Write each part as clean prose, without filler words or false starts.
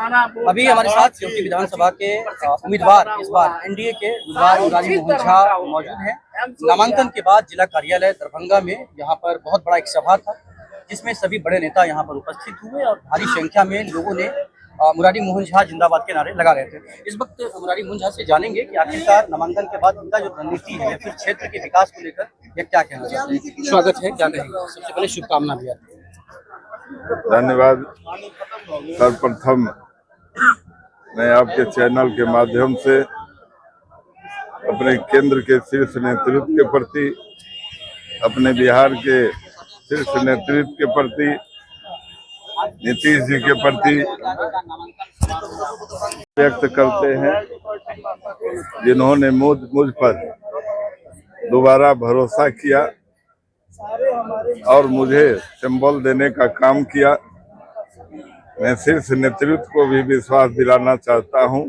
अभी हमारे साथ क्योंकि विधानसभा के उम्मीदवार इस बार एनडीए के उम्मीदवार मुरारी मोहन झा मौजूद हैं। नामांकन के बाद जिला कार्यालय दरभंगा में यहाँ पर बहुत बड़ा एक सभा था, जिसमें सभी बड़े नेता यहाँ पर उपस्थित हुए और भारी संख्या में लोगों ने मुरारी मोहन झा जिंदाबाद के नारे लगा रहे थे। इस वक्त मुरारी मोहन झा से जानेंगे कि आखिरकार नामांकन के बाद उनका जो रणनीति है फिर क्षेत्र के विकास को लेकर ये क्या कहना चाहते हैं। स्वागत है, क्या कहेंगे? सबसे पहले शुभकामना भी आपको। धन्यवाद। सर्वप्रथम मैं आपके चैनल के माध्यम से अपने केंद्र के शीर्ष नेतृत्व के प्रति, अपने बिहार के शीर्ष नेतृत्व के प्रति, नीतीश जी के प्रति व्यक्त करते हैं, जिन्होंने मुझ पर दोबारा भरोसा किया और मुझे सिंबल देने का काम किया। मैं शीर्ष नेतृत्व को भी विश्वास दिलाना चाहता हूं,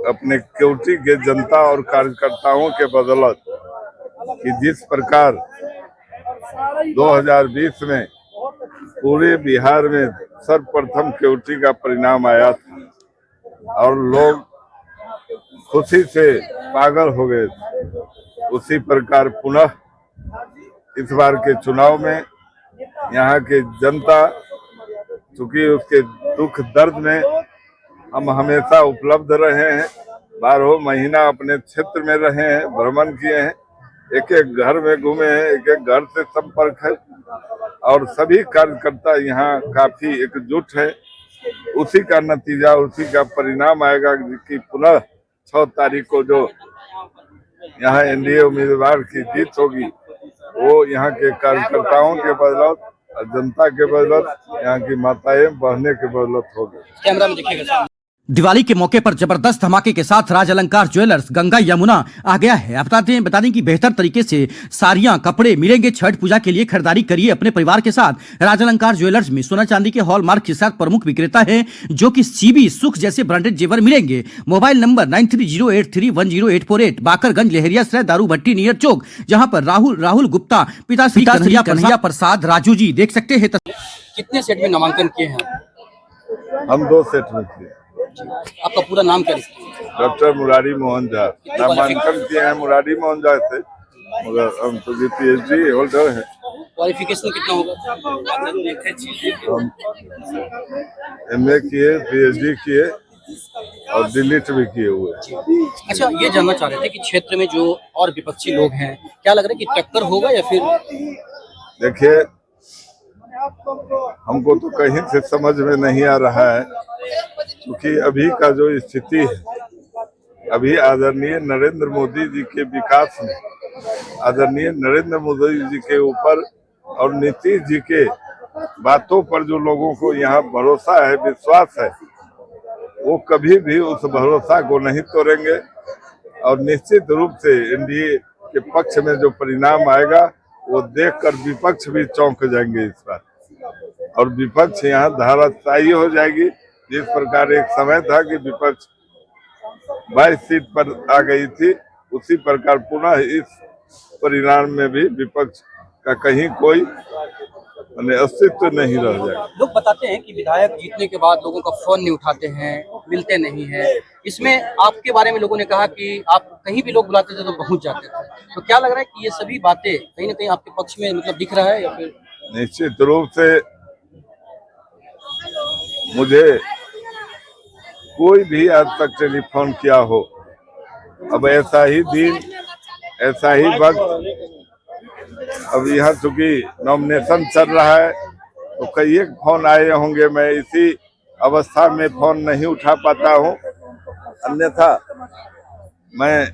अपने केवटी के जनता और कार्यकर्ताओं के बदौलत कि जिस प्रकार 2020 में पूरे बिहार में सर्वप्रथम केवटी का परिणाम आया था और लोग खुशी से पागल हो गए, उसी प्रकार पुनः इस बार के चुनाव में यहाँ के जनता, चूंकि उसके दुख दर्द में हम हमेशा उपलब्ध रहे हैं, 12 महीना अपने क्षेत्र में रहे हैं, भ्रमण किए हैं, एक एक घर में घूमे हैं, एक एक घर से संपर्क है और सभी कार्यकर्ता यहाँ काफी एकजुट है। उसी का नतीजा, उसी का परिणाम आएगा कि पुनः 6 तारीख को जो यहाँ एनडीए उम्मीदवार की जीत होगी, वो यहाँ के कार्यकर्ताओं के बदौलत, जनता के बदौलत, यहाँ की माताएं बहने के बदौलत होगी। कैमरा में देखिएगा। दिवाली के मौके पर जबरदस्त धमाके के साथ राज अलंकार ज्वेलर्स गंगा यमुना आ गया है। आप बता दें कि बेहतर तरीके से साड़ियां, कपड़े मिलेंगे। छठ पूजा के लिए खरीदारी करिए अपने परिवार के साथ। राज अलंकार ज्वेलर्स में सोना चांदी के हॉलमार्क के साथ प्रमुख विक्रेता है, जो कि सीबी, सुख जैसे ब्रांडेड जेवर मिलेंगे। मोबाइल नंबर 9308310848, बाकरगंज, लहरियासराय, दारू भट्टी नियर चौक, जहाँ पर राहुल गुप्ता पिता श्री कन्हैया प्रसाद राजू जी देख सकते हैं। कितने सेट में नामांकन किए हैं? हम 2 सेट में किए। आपका पूरा नाम क्या है? डॉक्टर मुरारी मोहन झा। नामांकन किए हैं मुरारी मोहन झा थे, मगर हम तो पीएचडी होल्डर हैं। क्वालिफिकेशन कितना होगा? हम एमए किए, पीएचडी किए और डिलीट भी किए हुए। अच्छा, ये जानना चाह रहे थे कि क्षेत्र में जो और विपक्षी लोग हैं, क्या लग रहा है कि टक्कर होगा या फिर? देखिए, हमको तो कहीं से समझ में नहीं आ रहा है, क्योंकि अभी का जो स्थिति है, अभी आदरणीय नरेंद्र मोदी जी के विकास में, आदरणीय नरेंद्र मोदी जी के ऊपर और नीतीश जी के बातों पर जो लोगों को यहाँ भरोसा है, विश्वास है, वो कभी भी उस भरोसा को नहीं तोड़ेंगे और निश्चित रूप से एनडीए के पक्ष में जो परिणाम आएगा वो देखकर विपक्ष भी चौंक जाएंगे इस बार, और विपक्ष यहाँ धाराशायी हो जाएगी। जिस प्रकार एक समय था कि विपक्ष 22 सीट पर आ गई थी, उसी प्रकार पुनः इस परिणाम में भी विपक्ष का कहीं कोई अस्तित्व नहीं रह जाएगा। लोग बताते हैं कि विधायक जीतने के बाद लोगों का फोन नहीं उठाते हैं, मिलते नहीं हैं। इसमें आपके बारे में लोगों ने कहा कि आप कहीं भी लोग बुलाते थे तो पहुंच जाते थे, तो क्या लग रहा है कि ये सभी बातें कहीं ना कहीं आपके पक्ष में मतलब दिख रहा है या फिर? निश्चित रूप से मुझे कोई भी आज तक टेलीफोन किया हो, अब ऐसा ही दिन, ऐसा ही वक्त, अब यहाँ चूंकि नॉमिनेशन चल रहा है तो कई एक फोन आए होंगे, मैं इसी अवस्था में फोन नहीं उठा पाता हूँ। अन्यथा मैं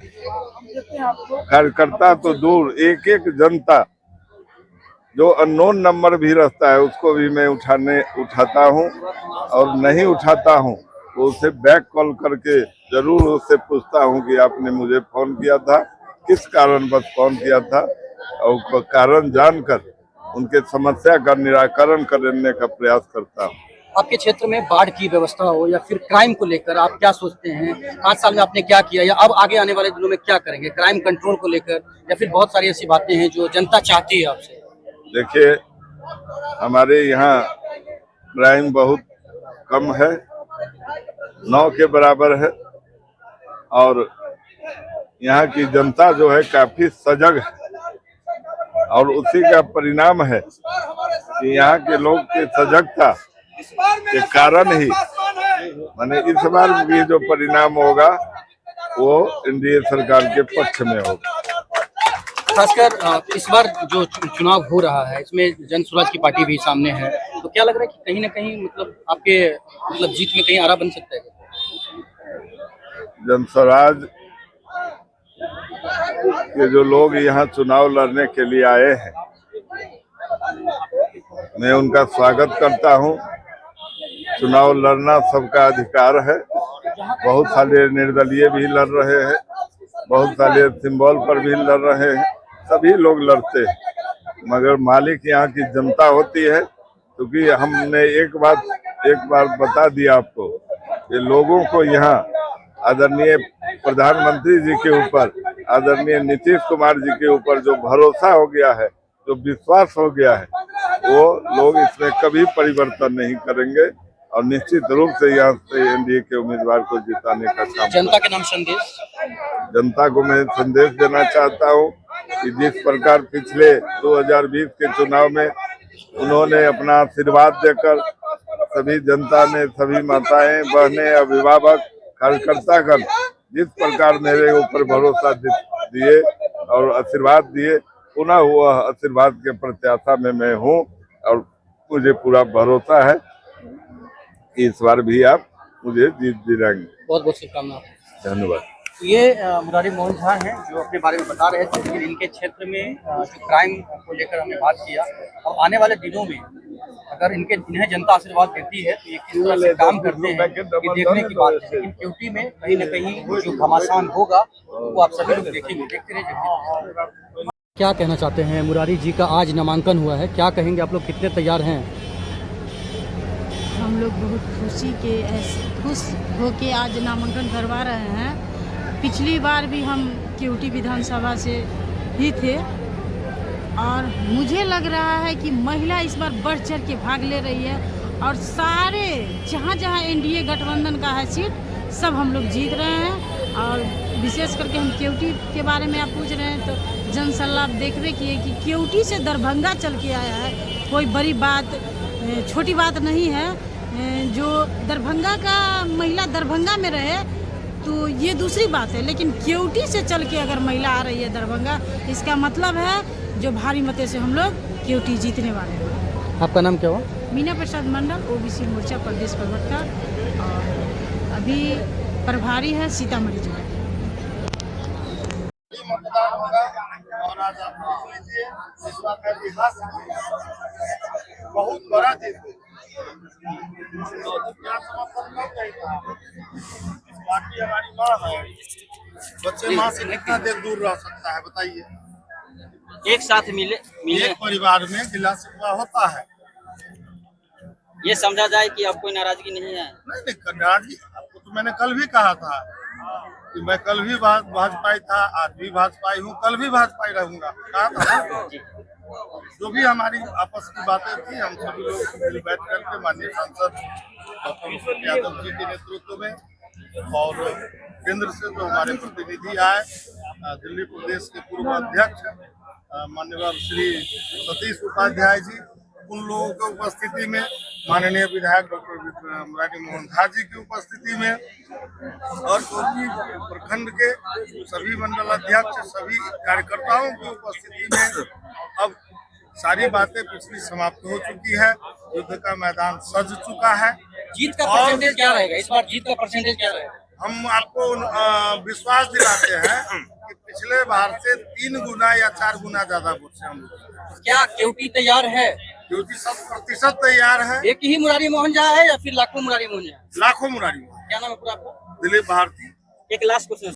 कार्यकर्ता तो दूर, एक एक जनता जो अननोन नंबर भी रहता है उसको भी मैं उठाता हूँ, और नहीं उठाता हूँ तो उसे बैक कॉल करके जरूर उससे पूछता हूँ कि आपने मुझे फोन किया था, किस कारण बस फोन किया था, और कारण जानकर उनके समस्या का निराकरण करने का प्रयास करता हूँ। आपके क्षेत्र में बाढ़ की व्यवस्था हो या फिर क्राइम को लेकर आप क्या सोचते हैं? 5 साल में आपने क्या किया या अब आगे आने वाले दिनों में क्या करेंगे क्राइम कंट्रोल को लेकर, या फिर बहुत सारी ऐसी बातें हैं जो जनता चाहती है आपसे? देखिए, हमारे यहाँ क्राइम बहुत कम है 9 के बराबर है। और यहाँ की जनता जो है काफी सजग है और उसी का परिणाम है कि यहाँ के लोग की सजगता के कारण ही माने इस बार भी जो परिणाम होगा वो एनडीए सरकार के पक्ष में होगा। खासकर इस बार जो चुनाव हो रहा है इसमें जन स्वराज की पार्टी भी सामने है, तो क्या लग रहा है कि कहीं ना कहीं मतलब आपके मतलब जीत में कहीं आरा बन सकता है? जन स्वराज के जो लोग यहाँ चुनाव लड़ने के लिए आए हैं, मैं उनका स्वागत करता हूँ। चुनाव लड़ना सबका अधिकार है। बहुत सारे निर्दलीय भी लड़ रहे हैं, बहुत सारे सिंबल पर भी लड़ रहे हैं, सभी लोग लड़ते हैं, मगर मालिक यहाँ की जनता होती है। क्योंकि हमने एक बार बता दिया आपको कि लोगों को यहाँ आदरणीय प्रधानमंत्री जी के ऊपर, आदरणीय नीतीश कुमार जी के ऊपर जो भरोसा हो गया है, जो विश्वास हो गया है, वो लोग इसमें कभी परिवर्तन नहीं करेंगे और निश्चित रूप से यहाँ से एनडीए के उम्मीदवार को जिताने का काम। जनता के नाम संदेश, जनता को मैं संदेश देना चाहता हूँ कि जिस प्रकार पिछले 2020 के चुनाव में उन्होंने अपना आशीर्वाद देकर सभी जनता ने, सभी माताएं, बहनें, अभिभावक, कार्यकर्तागण जिस प्रकार मेरे ऊपर भरोसा दिए और आशीर्वाद दिए, पुनः वह आशीर्वाद के प्रत्याशा में मैं हूँ और मुझे पूरा भरोसा है कि इस बार भी आप मुझे जीत दिलाएंगे। बहुत बहुत शुभकामनाएं। धन्यवाद। ये मुरारी मोहन झा हैं जो अपने बारे में बता रहे थे कि इनके क्षेत्र में जो क्राइम को लेकर हमने बात किया और आने वाले दिनों में अगर इन्हें जनता आशीर्वाद देती है तो ये किस तरह से काम करते हैं ये देखने की बात है। लेकिन क्यूटी में कहीं न कहीं जो घमासान होगा वो आप सभी लोग देखेंगे, देखते रहिए। क्या कहना चाहते हैं? मुरारी जी का आज नामांकन हुआ है, क्या कहेंगे आप लोग, कितने तैयार हैं? हम लोग बहुत खुश होके आज नामांकन करवा रहे हैं। पिछली बार भी हम केवटी विधानसभा से ही थे और मुझे लग रहा है कि महिला इस बार बढ़ चढ़ के भाग ले रही है और सारे जहाँ जहाँ एनडीए गठबंधन का है सीट सब हम लोग जीत रहे हैं। और विशेष करके हम केवटी के बारे में आप पूछ रहे हैं तो जन सलाह देखते किए कि केवटी से दरभंगा चल के आया है, कोई बड़ी बात छोटी बात नहीं है। जो दरभंगा का महिला दरभंगा में रहे तो ये दूसरी बात है, लेकिन केवटी से चल के अगर महिला आ रही है दरभंगा, इसका मतलब है जो भारी मते से हम लोग केवटी जीतने वाले हैं। आपका नाम क्या हुआ? मीना प्रसाद मंडल, ओबीसी मोर्चा प्रदेश प्रवक्ता और अभी प्रभारी है सीतामढ़ी जिला। बहुत बड़ा जीत पार्टी हमारी माँ है, बच्चे माँ से कितना देर दूर रह सकता है बताइए? एक साथ मिले एक परिवार में गिला शिकवा होता है। ये समझा जाए कि अब कोई नाराजगी नहीं है? नहीं नाराजगी, आपको तो मैंने कल भी कहा था कि मैं कल भी भाजपाई था, आज भी भाजपाई हूँ, कल भी भाजपाई रहूंगा, कहा था। जो भी हमारी आपस की बातें थी हम सभी लोग मिल बैठ करके माननीय सांसद डॉक्टर यादव जी के नेतृत्व में और केंद्र से जो हमारे प्रतिनिधि आए, दिल्ली प्रदेश के पूर्व अध्यक्ष माननीय श्री सतीश उपाध्याय जी, उन लोगों की उपस्थिति में, माननीय विधायक डॉक्टर मुरारी मोहन झा जी की उपस्थिति में और कोटी प्रखंड के सभी मंडल अध्यक्ष, सभी कार्यकर्ताओं की उपस्थिति में अब सारी बातें पिछली समाप्त हो चुकी है। युद्ध का मैदान सज चुका है। जीत का परसेंटेज क्या रहेगा इस बार? जीत का परसेंटेज क्या रहेगा? हम आपको विश्वास दिलाते हैं कि पिछले बार से 3 गुना या 4 गुना ज्यादा वोट से हम। क्या केवटी तैयार है? केवटी 100% तैयार है। एक ही मुरारी मोहन झा है या फिर लाखों मुरारी मोहन झा? लाखों मुरारी मोहन। क्या नाम है पूरा आपका? दिलीप भारती। एक लास्ट क्वेश्चन